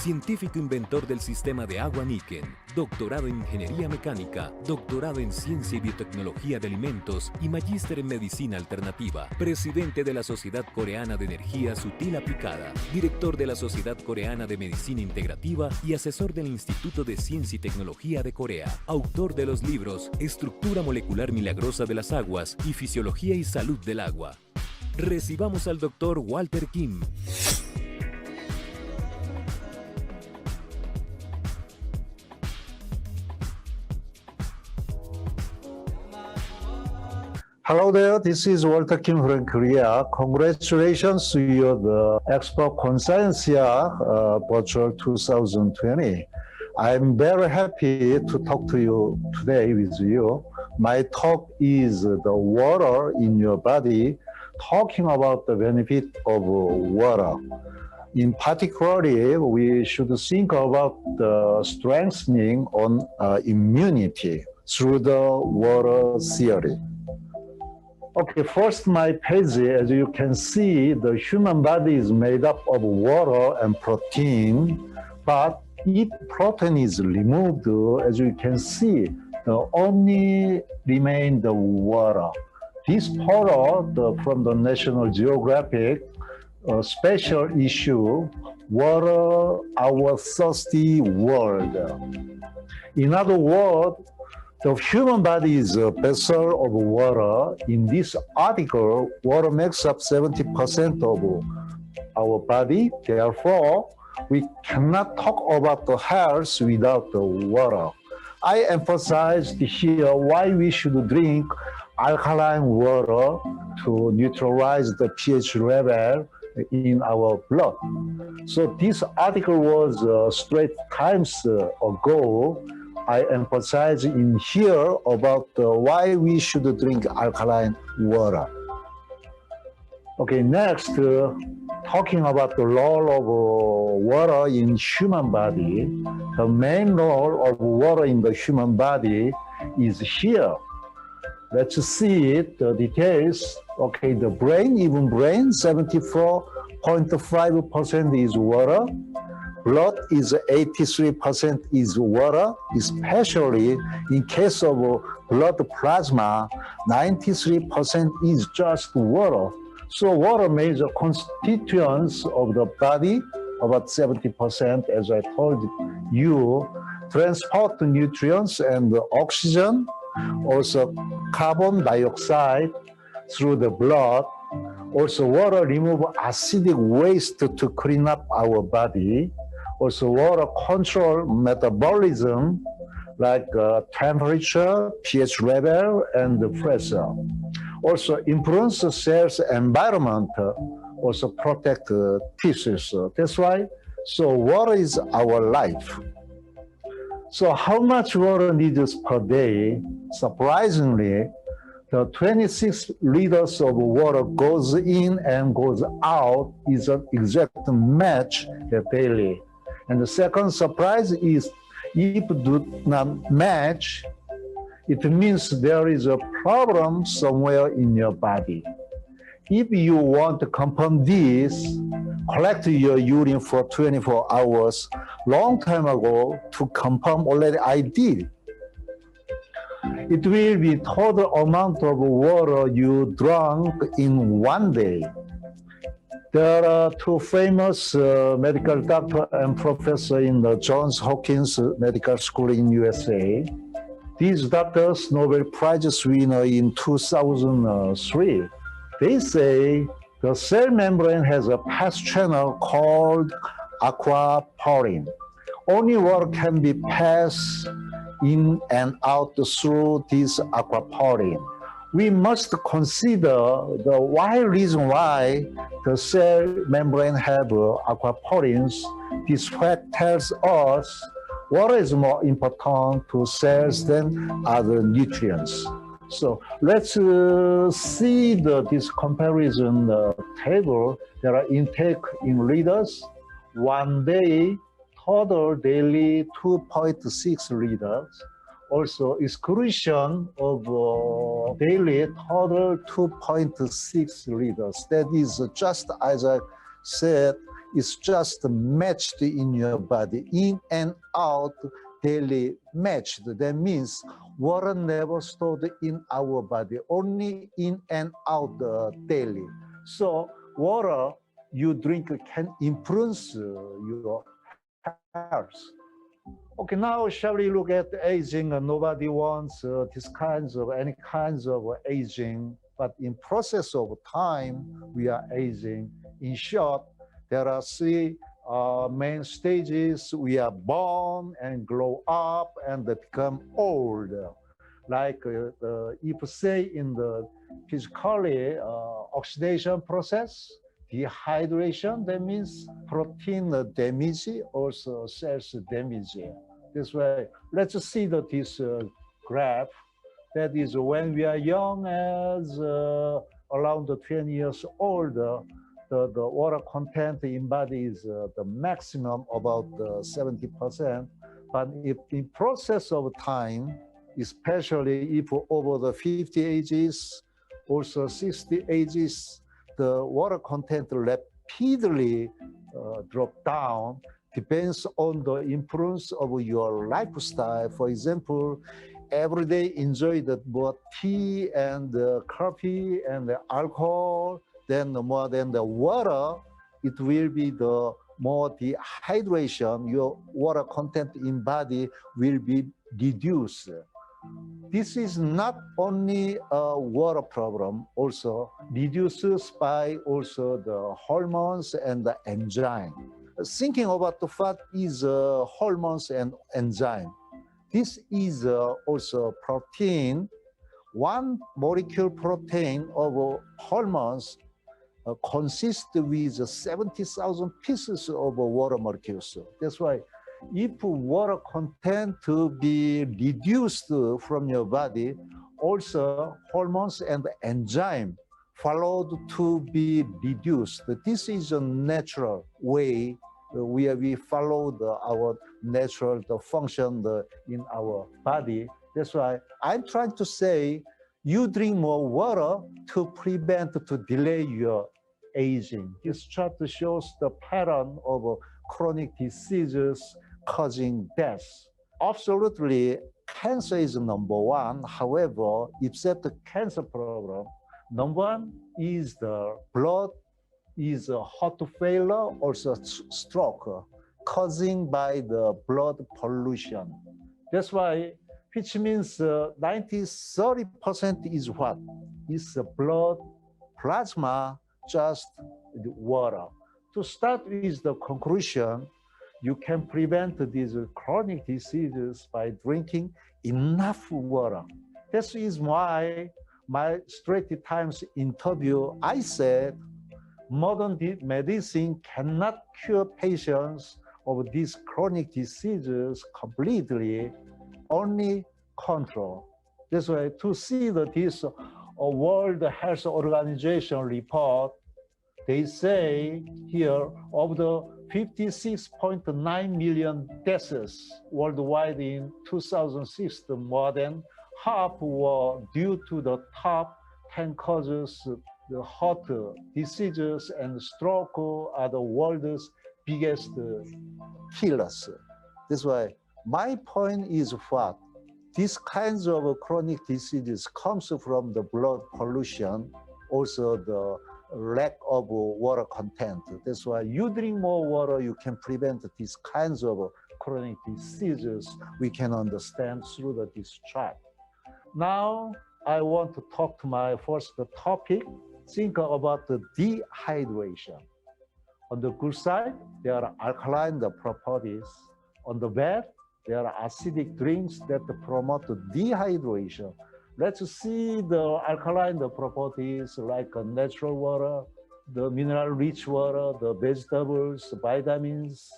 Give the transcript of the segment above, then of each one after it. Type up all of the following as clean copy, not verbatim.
científico inventor del sistema de agua níquel, doctorado en Ingeniería Mecánica, doctorado en Ciencia y Biotecnología de Alimentos y Magister en Medicina Alternativa, presidente de la Sociedad Coreana de Energía Sutil Aplicada, director de la Sociedad Coreana de Medicina Integrativa y asesor del Instituto de Ciencia y Tecnología de Corea, autor de los libros Estructura molecular milagrosa de las aguas y Fisiología y Salud del agua. Recibamos al Dr. Walter Kim. Hello there, this is Walter Kim from Korea. Congratulations to you, the Expo on Ciencia Virtual 2020. I'm very happy to talk to you today with you. My talk is the water in your body, talking about the benefit of water. In particular, we should think about the strengthening on immunity through the water theory. Okay, first my page, as you can see, the human body is made up of water and protein, but if protein is removed, as you can see, the only remain the water. This photo from the National Geographic special issue, Water, Our Thirsty World. In other words, the human body is a vessel of water. In this article, water makes up 70% of our body. Therefore, we cannot talk about the health without the water. I emphasized here why we should drink alkaline water to neutralize the pH level in our blood. So this article was straight times ago. I emphasize in here about why we should drink alkaline water. Okay, next, talking about the role of water in human body. The main role of water in the human body is here. Let's see it, the details. Okay, the brain, even brain, 74.5% is water. Blood is 83% is water, especially in case of blood plasma, 93% is just water. So water major constituents of the body, about 70%, as I told you, transport nutrients and oxygen, also carbon dioxide through the blood. Also water remove acidic waste to clean up our body. Also water control metabolism like temperature, pH level, and the pressure. Also influence the cell's environment, also protect tissues. That's why, so water is our life. So how much water needs per day? Surprisingly, the 26 liters of water goes in and goes out is an exact match daily. And the second surprise is if do not match, it means there is a problem somewhere in your body. If you want to confirm this, collect your urine for 24 hours. Long time ago, to confirm already I did. It will be total amount of water you drank in one day. There are two famous medical doctor and professor in the Johns Hopkins Medical School in USA. These doctors, Nobel Prize winner in 2003, they say the cell membrane has a path channel called aquaporin. Only water can be passed in and out through this aquaporin. We must consider the why reason why the cell membrane have aquaporins. This fact tells us water is more important to cells than other nutrients. So let's see this comparison table. There are intake in liters. One day, total daily 2.6 liters. Also exclusion of daily total 2.6 liters. That is just as I said is just matched in your body, in and out, daily matched. That means water never stored in our body, only in and out daily. So water you drink can influence your health. Okay, now shall we look at aging? Nobody wants any kinds of aging, but in process of time, we are aging. In short, there are three main stages. We are born and grow up and become old. Like if say in the physically oxidation process, dehydration, that means protein damage, also cells damage. This way, let's see this graph. That is when we are young as around 20 years old, the water content in body is the maximum about 70%. But if in process of time, especially if over the 50 ages, also 60 ages, the water content rapidly drop down, depends on the influence of your lifestyle. For example, every day enjoy the more tea and coffee and the alcohol, then more than the water, it will be the more dehydration. Your water content in body will be reduced. This is not only a water problem, also reduces by also the hormones and the enzyme. Thinking about the what is hormones and enzyme. This is also protein. One molecule protein of hormones consists with 70,000 pieces of water molecules. That's why if water content to be reduced from your body, also hormones and enzyme followed to be reduced. This is a natural way where we follow our natural function in our body. That's why I'm trying to say you drink more water to prevent, to delay your aging. This chart shows the pattern of chronic diseases causing death. Absolutely, cancer is number one. However, except the cancer problem, number one is the blood is heart failure, also stroke, causing by the blood pollution. That's why, which means 30% is what? Is blood, plasma, just water. To start with the conclusion, you can prevent these chronic diseases by drinking enough water. This is why my Straits Times interview, I said, modern medicine cannot cure patients of these chronic diseases completely, only control. That's why to see that this World Health Organization report, they say here of the 56.9 million deaths worldwide in 2006, more than half were due to the top 10 causes. The heart diseases and stroke are the world's biggest killers. That's why my point is what? These kinds of chronic diseases comes from the blood pollution, also the lack of water content. That's why you drink more water, you can prevent these kinds of chronic diseases we can understand through this chart. Now, I want to talk to my first topic. Think about the dehydration. On the good side, there are alkaline properties. On the bad, there are acidic drinks that promote dehydration. Let's see the alkaline properties like natural water, the mineral-rich water, the vegetables, vitamins,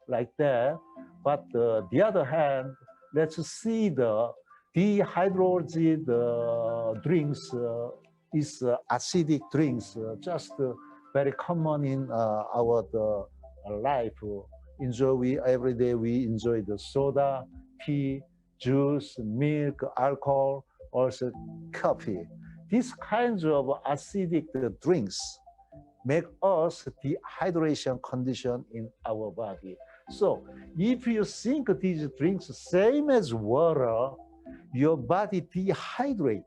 like that. But the other hand, let's see the dehydrated drinks is acidic drinks, just very common in our life. Every day we enjoy the soda, tea, juice, milk, alcohol, also coffee. These kinds of acidic drinks make us dehydration condition in our body. So if you think these drinks same as water, your body dehydrate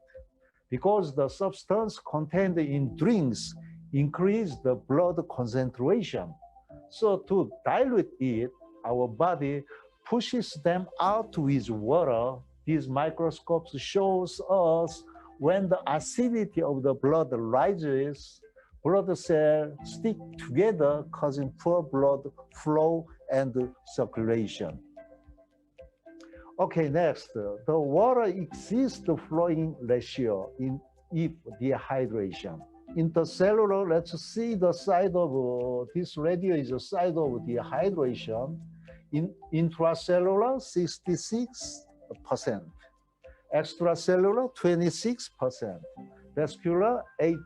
because the substance contained in drinks increase the blood concentration. So to dilute it, our body pushes them out with water. These microscopes shows us when the acidity of the blood rises, blood cells stick together, causing poor blood flow and circulation. Okay, next, the water exceeds the flowing ratio in if dehydration. Intercellular, let's see the side of this radio is the side of dehydration. In intracellular, 66%. Extracellular, 26%. Vascular, 8%.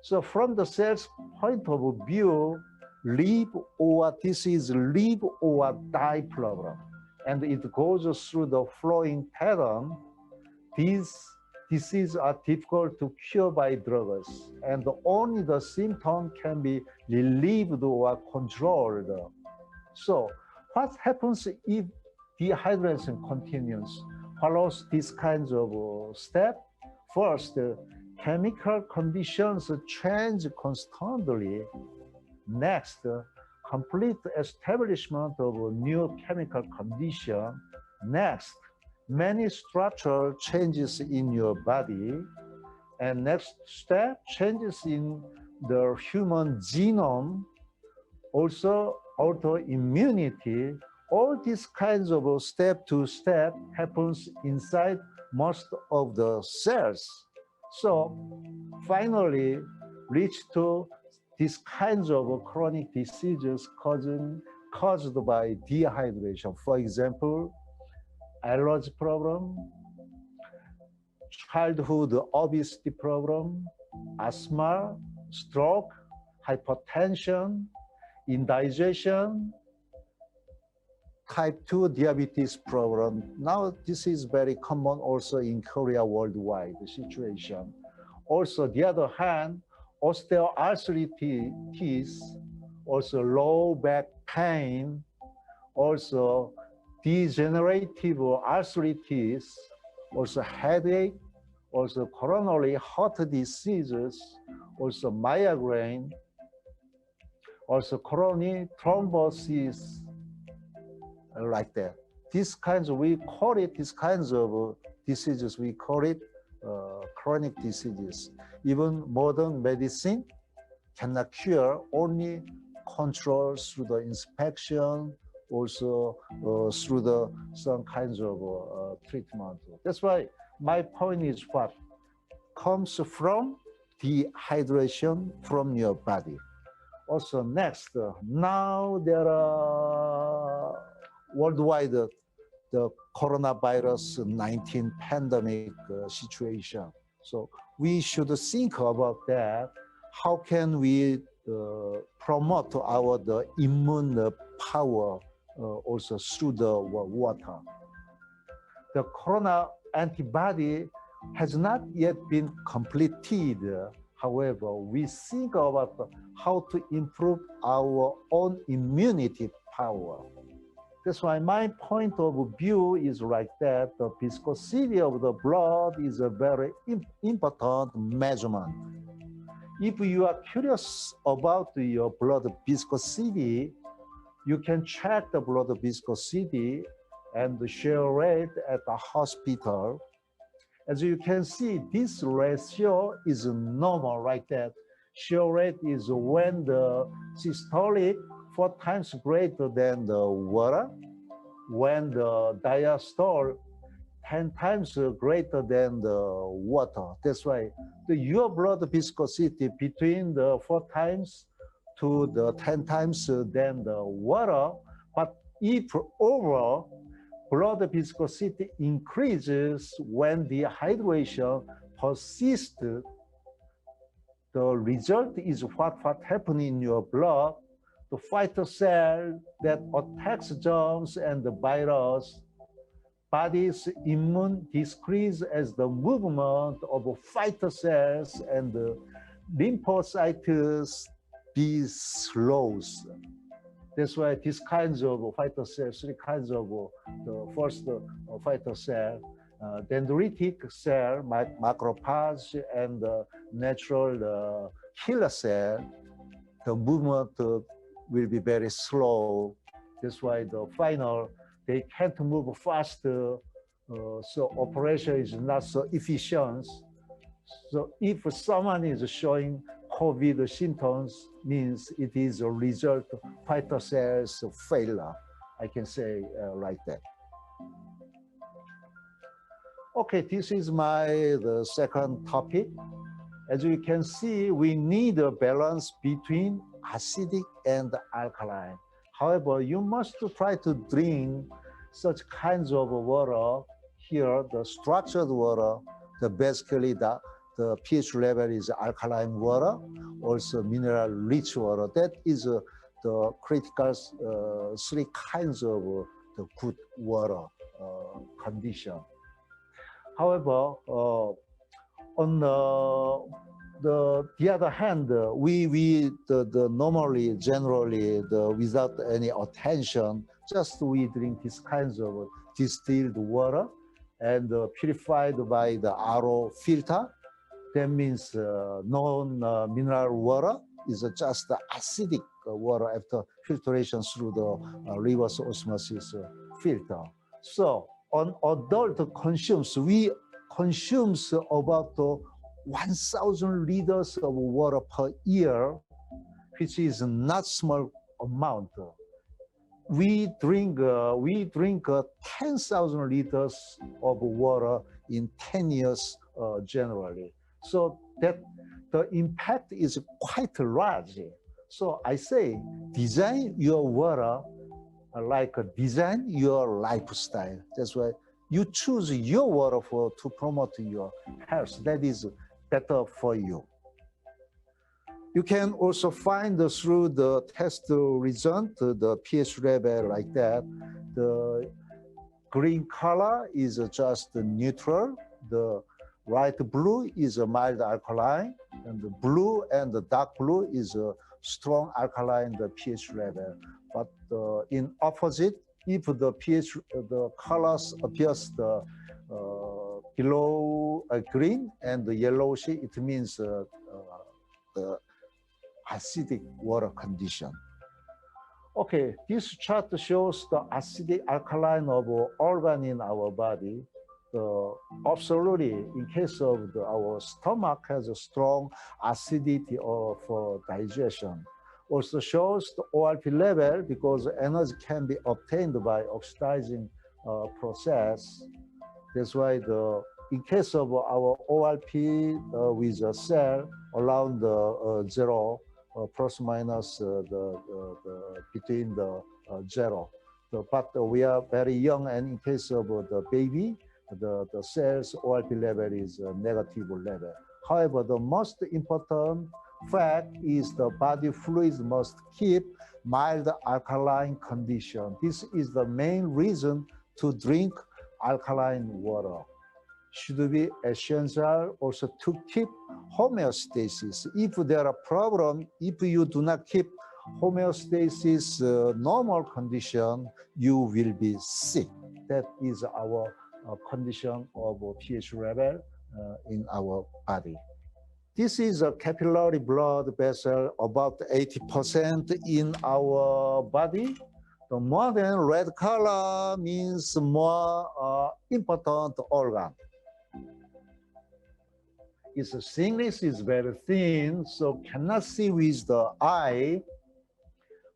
So from the cell's point of view, live or this is live or die problem. And it goes through the flowing pattern. These diseases are difficult to cure by drugs, and only the symptom can be relieved or controlled. So what happens if dehydration continues? Follows these kinds of steps. First, chemical conditions change constantly. Next, complete establishment of a new chemical condition. Next, many structural changes in your body. And next step, changes in the human genome. Also, autoimmunity. All these kinds of step to step happens inside most of the cells. So finally, reach to these kinds of chronic diseases caused by dehydration. For example, allergy problem, childhood obesity problem, asthma, stroke, hypertension, indigestion, type 2 diabetes problem. Now, this is very common also in Korea worldwide situation. Also, the other hand, osteoarthritis, also low back pain, also degenerative arthritis, also headache, also coronary heart diseases, also migraine, also coronary thrombosis, like that. These kinds of, we call it, these kinds of diseases, we call it chronic diseases. Even modern medicine cannot cure, only control through the inspection, also through the some kinds of treatment. That's why my point is what comes from dehydration from your body. Also next, now there are worldwide the coronavirus 19 pandemic situation. So we should think about that. How can we promote our immune power also through the water? The corona antibody has not yet been completed. However, we think about how to improve our own immunity power. That's why my point of view is like that. The viscosity of the blood is a very important measurement. If you are curious about your blood viscosity, you can check the blood viscosity and the shear rate at the hospital. As you can see, this ratio is normal like that. Shear rate is when the systolic 4 times greater than the water, when the diastole 10 times greater than the water. That's why your blood viscosity between the 4 times to the 10 times than the water. But if over, blood viscosity increases when dehydration persists. The result is what happened in your blood. The fighter cell that attacks germs and the virus, body's immune decrease as the movement of fighter cells and lymphocytes be slows. That's why these kinds of fighter cells, three kinds of the first fighter cell, dendritic cell, macrophage, and the natural killer cell, the movement will be very slow. That's why the final, they can't move faster, so operation is not so efficient. So if someone is showing COVID symptoms, means it is a result of fighter cells failure. I can say like that. Okay, this is the second topic. As you can see, we need a balance between acidic and alkaline. However, you must try to drink such kinds of water. Here, the structured water, basically the pH level is alkaline water, also mineral-rich water. That is the critical three kinds of the good water condition. However, on the other hand, we normally, generally, without any attention, just we drink these kinds of distilled water and purified by the RO filter. That means non-mineral water is just acidic water after filtration through the reverse osmosis filter. So on adult consumes, we consumes about 1,000 liters of water per year, which is not small amount. We drink 10,000 liters of water in 10 years generally. So that the impact is quite large. So I say, design your water like design your lifestyle. That's why you choose your water to promote your health. That is better for you. You can also find through the test result, the pH level like that. The green color is just neutral. The light blue is a mild alkaline, and the blue and the dark blue is a strong alkaline, the pH level. But in opposite, if the pH, the colors appears below green and the yellowish, it means the acidic water condition. Okay, this chart shows the acidic alkaline of organ in our body. Absolutely, in case of our stomach has a strong acidity for digestion. Also shows the ORP level because energy can be obtained by oxidizing process. That's why in case of our ORP with a cell around the zero, plus minus between the zero. But we are very young, and in case of the baby, the cell's ORP level is a negative level. However, the most important fact is the body fluids must keep mild alkaline condition. This is the main reason to drink alkaline water. Should be essential also to keep homeostasis. If there are problems, if you do not keep homeostasis normal condition, you will be sick. That is our condition of pH level in our body. This is a capillary blood vessel, about 80% in our body. The more than red color means more important organ. Its thickness is very thin, so cannot see with the eye,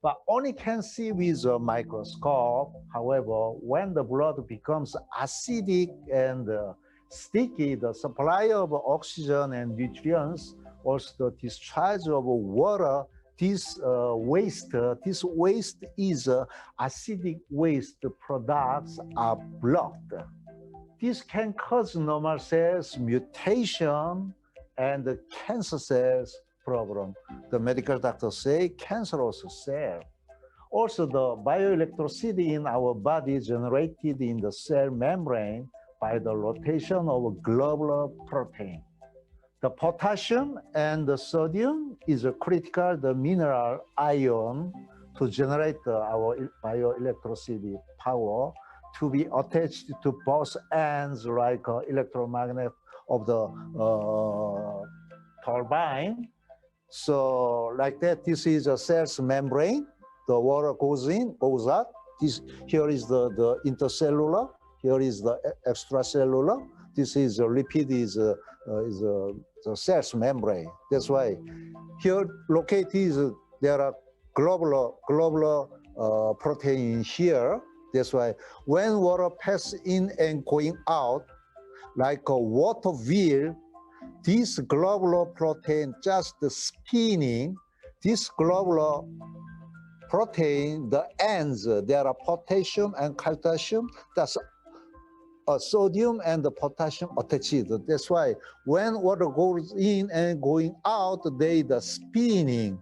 but only can see with a microscope. However, when the blood becomes acidic and sticky, the supply of oxygen and nutrients, also the discharge of water, this waste is acidic waste products are blocked. This can cause normal cells mutation and the cancer cells problem. The medical doctors say cancerous cell. Also, the bioelectricity in our body is generated in the cell membrane by the rotation of globular protein. The potassium and the sodium is a critical the mineral ion to generate our bioelectricity power to be attached to both ends like electromagnet of the turbine. So like that, this is a cell's membrane. The water goes in, goes out. This here is the intercellular. Here is the extracellular. This is a lipid is the cell's membrane. That's why here located is there are globular protein here. That's why when water passes in and going out, like a water wheel, this globular protein just spinning. This globular protein, the ends, there are potassium and calcium. That's sodium and the potassium attached. That's why when water goes in and going out, they the spinning.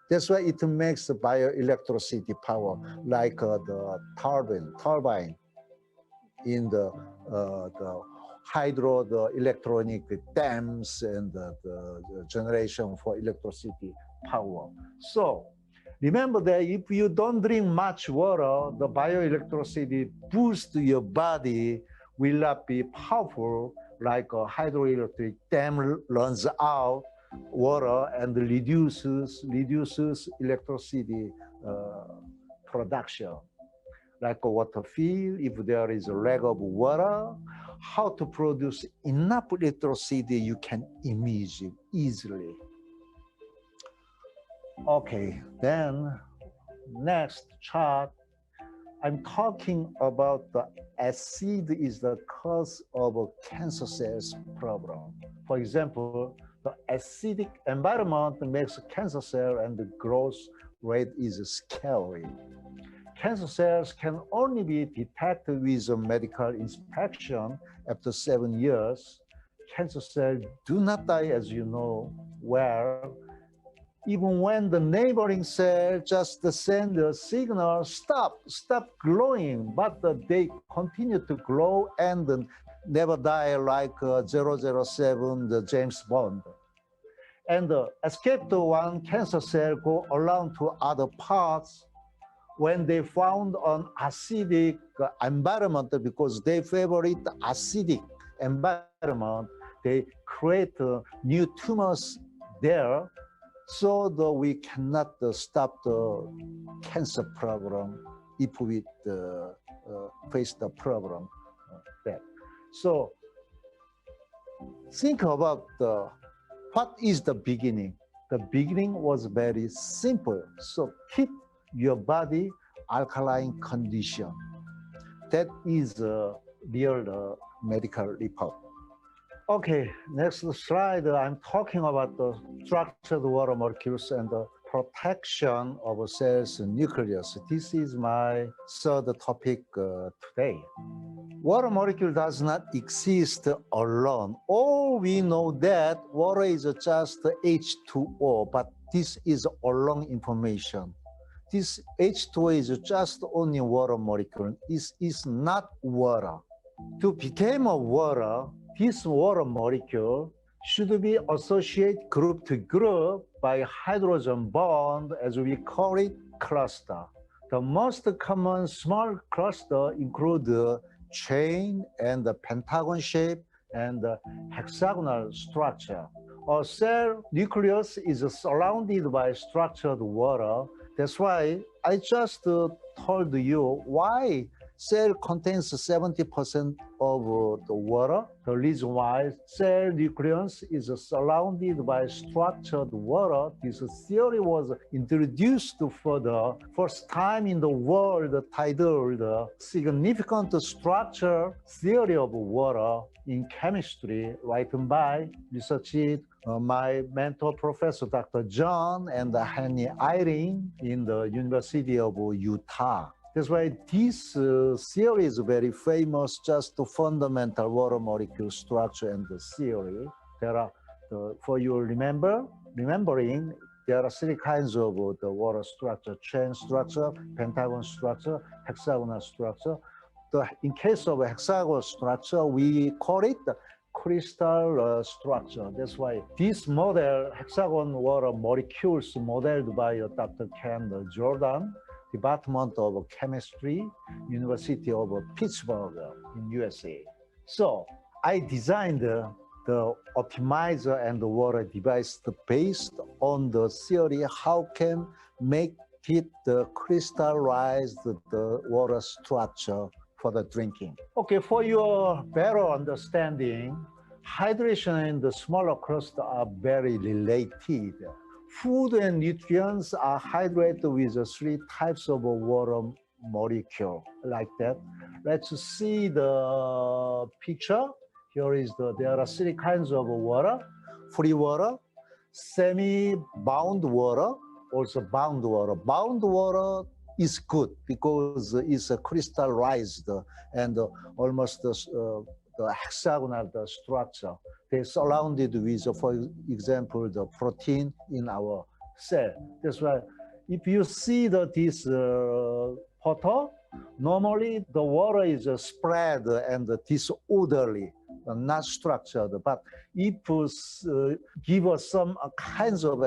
That's why it makes the bioelectricity power, like the turbine in the hydro, the electronic dams and the generation for electricity power. So remember that if you don't drink much water, the bioelectricity boost your body will not be powerful like a hydroelectric dam runs out water and reduces electricity production. Like a water field, if there is a lack of water, how to produce enough electricity you can imagine easily. Okay, then next chart, I'm talking about the acid is the cause of a cancer cells problem. For example, the acidic environment makes cancer cell and the growth rate is scary. Cancer cells can only be detected with a medical inspection after 7 years. Cancer cells do not die, as you know well. Even when the neighboring cell just send a signal, stop growing, but they continue to grow and never die like 007, the James Bond. And escaped one cancer cell go around to other parts when they found an acidic environment because they favorite acidic environment, they create new tumors there. So that we cannot stop the cancer problem if we face the problem there. So think about what is the beginning. The beginning was very simple. So keep your body alkaline condition. That is a real medical report. Okay, next slide. I'm talking about the structured water molecules and the protection of cells nucleus. This is my third topic today. Water molecule does not exist alone. All we know that water is just H2O, but this is all information. This H2O is just only water molecule. It is not water. To become a water, this water molecule should be associated group to group by hydrogen bond, as we call it, cluster. The most common small cluster include the chain and the pentagon shape and the hexagonal structure. A cell nucleus is surrounded by structured water. That's why I just told you why cell contains 70% of the water. The reason why cell nucleus is surrounded by structured water, this theory was introduced for the first time in the world titled Significant Structure Theory of Water in Chemistry, written by researched my mentor, Professor Dr. John and Henny Eyring in the University of Utah. That's why this theory is very famous, just the fundamental water molecule structure and the theory. There are, for your remembering, there are three kinds of the water structure: chain structure, pentagon structure, hexagonal structure. In case of hexagonal structure, we call it the crystal structure. That's why this model, hexagon water molecules modeled by Dr. Ken Jordan, Department of Chemistry, University of Pittsburgh in USA. So I designed the optimizer and the water device based on the theory how can make it crystallize the water structure for the drinking. Okay, for your better understanding, hydration and the smaller crust are very related. Food and nutrients are hydrated with three types of water molecule like that. Let's see the picture. Here is there are three kinds of water: free water, semi-bound water, also bound water. Bound water is good because it's crystallized and almost the hexagonal structure. They're surrounded with, for example, the protein in our cell. That's why if you see this photo, normally the water is spread and disorderly, not structured. But if give us some kinds of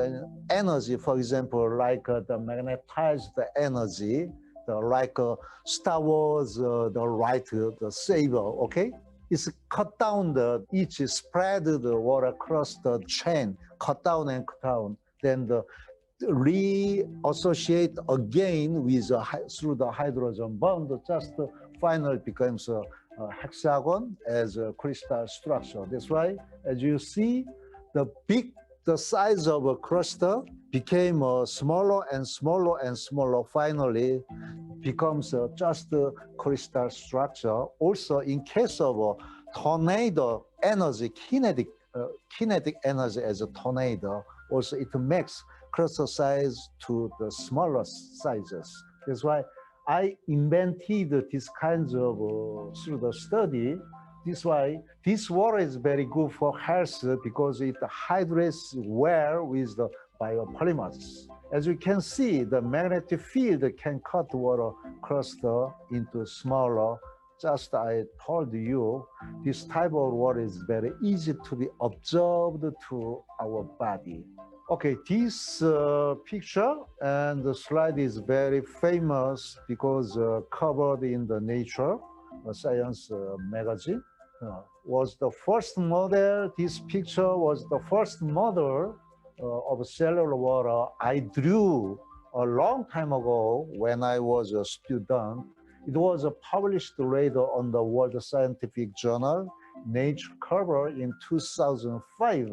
energy, for example, like the magnetized energy, like Star Wars, the saber, okay? It's cut down each spread the water across the chain, cut down and cut down. Then reassociate again with through the hydrogen bond, just finally becomes a hexagon as a crystal structure. That's why, as you see, the size of a cluster became smaller and smaller and smaller. Finally, becomes just a crystal structure. Also, in case of a tornado energy, kinetic energy as a tornado, also it makes cluster size to the smaller sizes. That's why I invented these kinds of through the study. This why this water is very good for health because it hydrates well with the biopolymers. As you can see, the magnetic field can cut water cluster into smaller. Just I told you, this type of water is very easy to be absorbed to our body. Okay, this picture and the slide is very famous because covered in the Nature Science magazine. Was the first model, this picture was the first model of cellular water I drew a long time ago when I was a student. It was published later on the World Scientific Journal, Nature cover in 2005.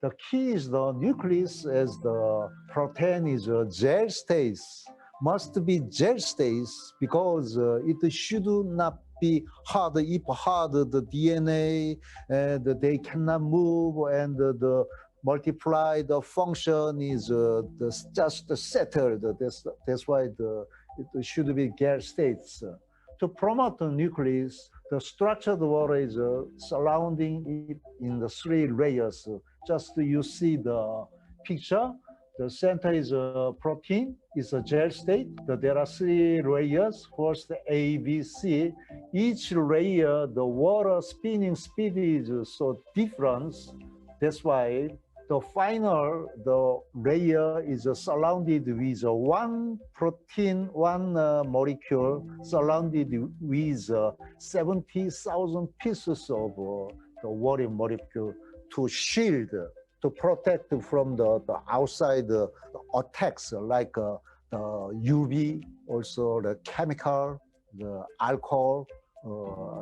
The key is the nucleus as the protein is gel states, must be gel states because it should not be hard. If hard, the DNA and they cannot move and the multiply, the function is just settled. That's why it should be gel states. To promote the nucleus, the structured water is surrounding it in the three layers. Just you see the picture. The center is a protein, is a gel state. There are three layers, first A, B, C. Each layer, the water spinning speed is so different. That's why the final, the layer is surrounded with one protein, one molecule surrounded with 70,000 pieces of the water molecule to shield, to protect from the outside attacks like the UV, also the chemical, the alcohol,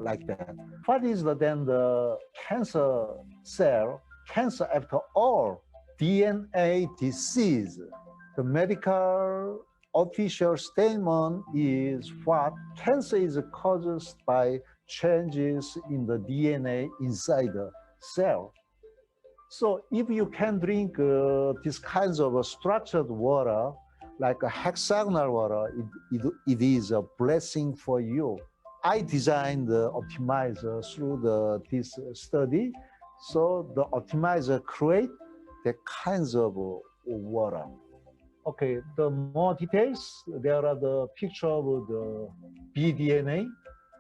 like that. What is then the cancer cell? Cancer, after all, DNA disease. The medical official statement is what cancer is caused by changes in the DNA inside the cell. So if you can drink these kinds of structured water, like a hexagonal water, it is a blessing for you. I designed the optimizer through this study. So the optimizer create the kinds of water. Okay, the more details, there are the picture of the bDNA.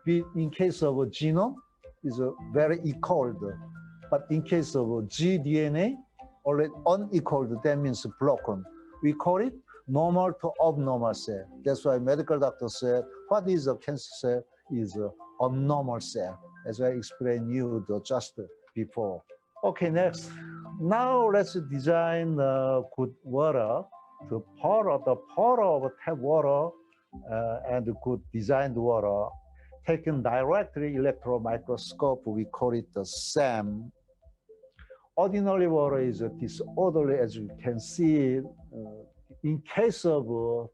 In case of genome, is very equal. But in case of gDNA, already unequaled, that means broken. We call it normal to abnormal cell. That's why medical doctor said, what is a cancer cell? Is an abnormal cell, as I explained you just before. Okay, next. Now let's design good water. The power of tap water and good designed water, taken directly electron microscope, we call it the SAM. Ordinary water is disorderly, as you can see. In case of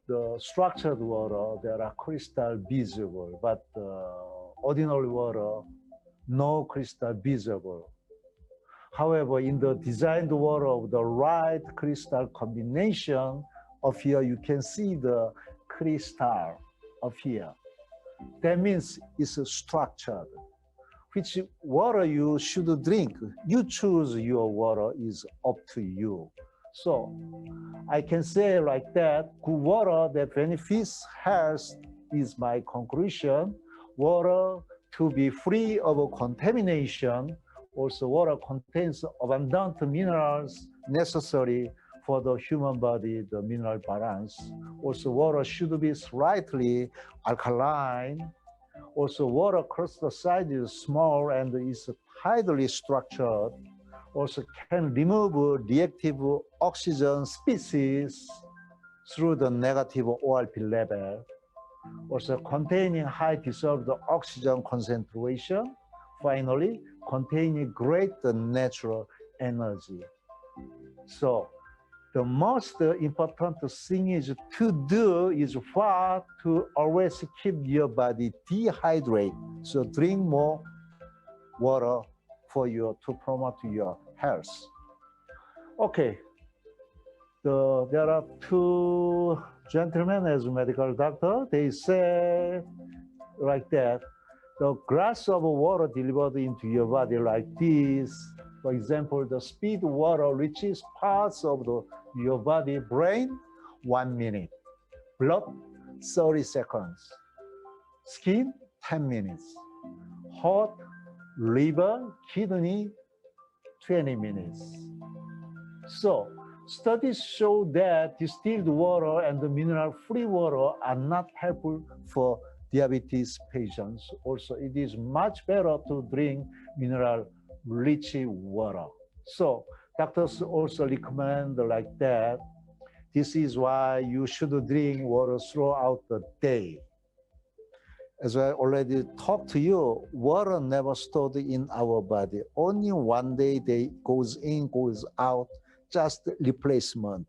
the structured water, there are crystal visible, but ordinary water, no crystal visible. However, in the designed water of the right crystal combination of here, you can see the crystal of here. That means it's structured. Which water you should drink, you choose your water, is up to you. So I can say like that, good water that benefits health is my conclusion. Water to be free of contamination. Also, water contains abundant minerals necessary for the human body, the mineral balance. Also, water should be slightly alkaline. Also, water crystal size is small and is tidally structured. Also can remove reactive oxygen species through the negative ORP level. Also containing high dissolved oxygen concentration. Finally, containing great natural energy. So the most important thing is to do is what? To always keep your body dehydrated. So drink more water to promote your health. Okay, there are two gentlemen as medical doctor. They say like that, the glass of water delivered into your body like this. For example, the speed water reaches parts of your body, brain, 1 minute. Blood, 30 seconds. Skin, 10 minutes. Heart, liver, kidney, 20 minutes. So studies show that distilled water and the mineral-free water are not helpful for diabetes patients. Also, it is much better to drink mineral-rich water. So doctors also recommend like that. This is why you should drink water throughout the day. As I already talked to you, water never stored in our body. Only one day they goes in, goes out, just replacement.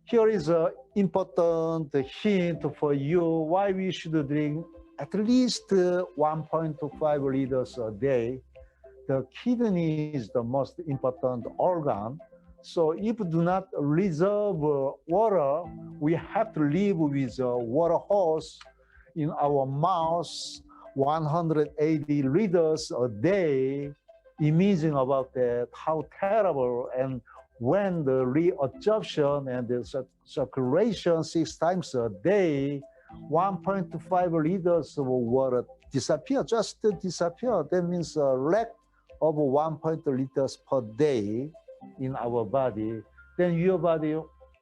Here is an important hint for you why we should drink at least 1.5 liters a day. The kidney is the most important organ. So if we do not reserve water, we have to live with a water hose in our mouth, 180 liters a day. Imagine about that, how terrible. And when the reabsorption and the circulation 6 times a day, 1.5 liters of water disappear, just disappear. That means a lack of 1.0 liters per day in our body. Then your body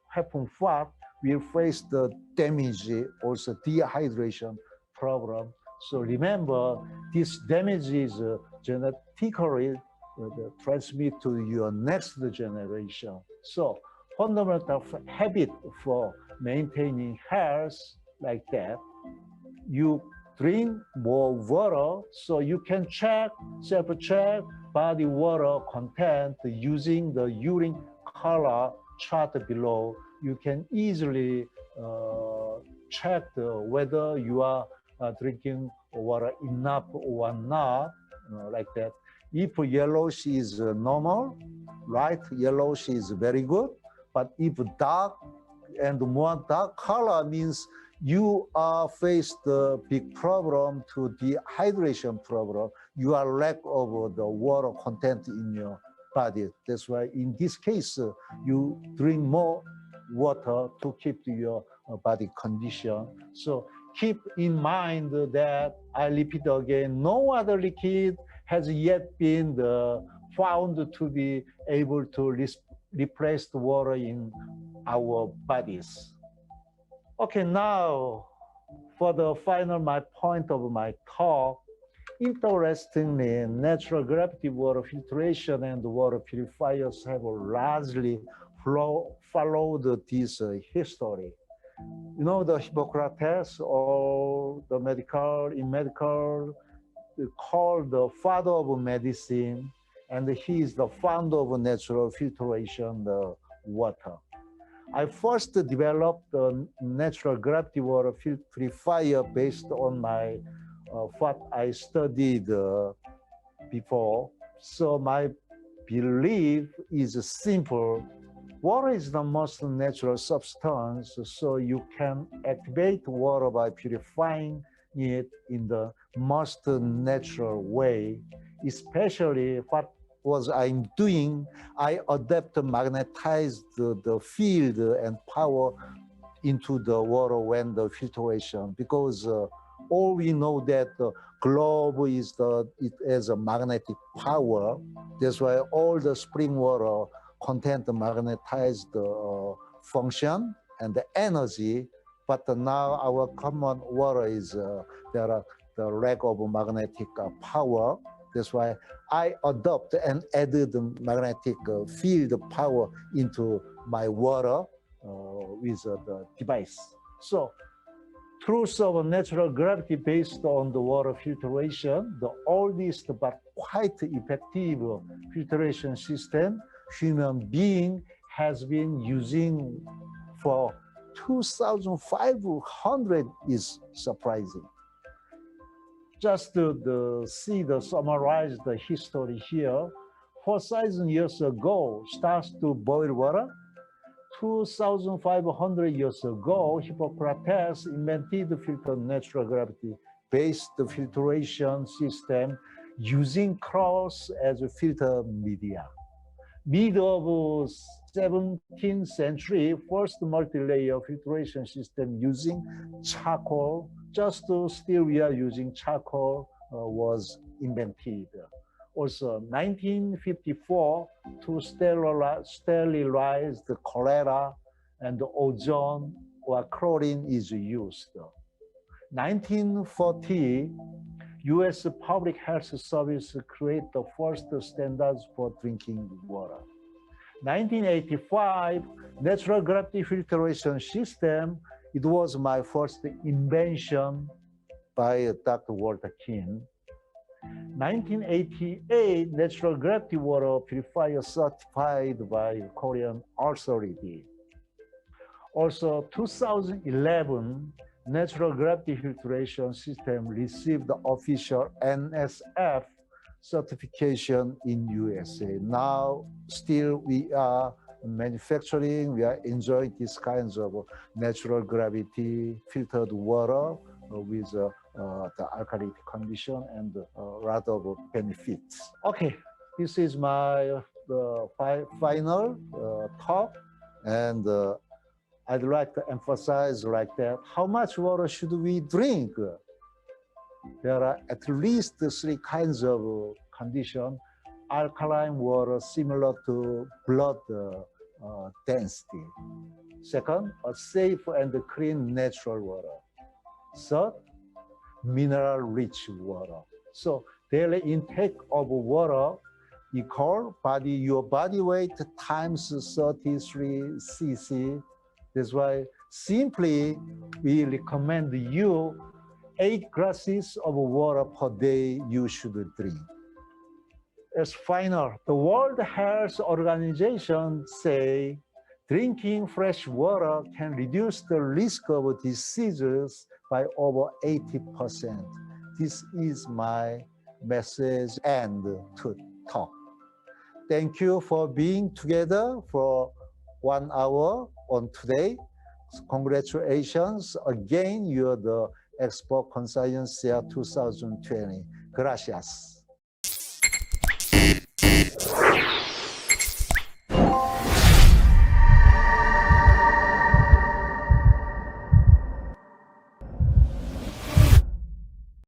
happen what? Will face the damage, also dehydration problem. So remember, this damage is genetically transmitted to your next generation. So fundamental habit for maintaining health like that, you drink more water so you can self-check body water content using the urine color chart below. You can easily check whether you are drinking water enough or not, like that. If yellowish is normal, light yellowish is very good. But if dark and more dark color means you are faced a big problem to dehydration problem. You are lack of the water content in your body. That's why in this case, you drink more water to keep your body condition. So keep in mind that, I repeat again, no other liquid has yet been found to be able to replace the water in our bodies. Okay, now for the final point of my talk. Interestingly, natural gravity water filtration and water purifiers have largely followed this history. You know, the Hippocrates, or the medical called the father of medicine, and he is the founder of natural filtration, the water. I first developed the natural gravity water purifier based on my what I studied before. So my belief is simple. Water is the most natural substance, so you can activate water by purifying it in the most natural way. Especially what was I'm doing, I magnetized the field and power into the water when the filtration, because all we know that the globe it has a magnetic power. That's why all the spring water contain the magnetized function and the energy. But now our common water is there are the lack of magnetic power. That's why I adopt and added the magnetic field power into my water with the device. So truth of natural gravity based on the water filtration, the oldest but quite effective filtration system human being has been using for 2,500 is surprising. Just to summarize the history here, 4,000 years ago, starts to boil water. 2,500 years ago, Hippocrates invented the filter natural gravity-based filtration system using cross as a filter media. Mid of 17th century, first multi-layer filtration system using charcoal, just still we are using charcoal, was invented. Also, 1954, to sterilize the cholera and the ozone or chlorine is used. 1940, U.S. Public Health Service create the first standards for drinking water. 1985, natural gravity filtration system, it was my first invention by Dr. Walter King. 1988, natural gravity water purifier certified by Korean authority. Also, 2011, natural gravity filtration system received the official NSF certification in USA. Now, still we are manufacturing, we are enjoying these kinds of natural gravity filtered water with the alkaline condition and a lot of benefits. Okay, this is my final talk, and I'd like to emphasize like that, how much water should we drink? There are at least 3 kinds of condition. Alkaline water similar to blood density. Second, a safe and clean natural water. Third, mineral-rich water. So daily intake of water equal your body weight times 33 cc. That's why simply we recommend you 8 glasses of water per day you should drink. As final, the World Health Organization say drinking fresh water can reduce the risk of diseases by over 80%. This is my message and to talk. Thank you for being together for 1 hour on today. Congratulations again, you're the Expo Conciencia 2020. Gracias.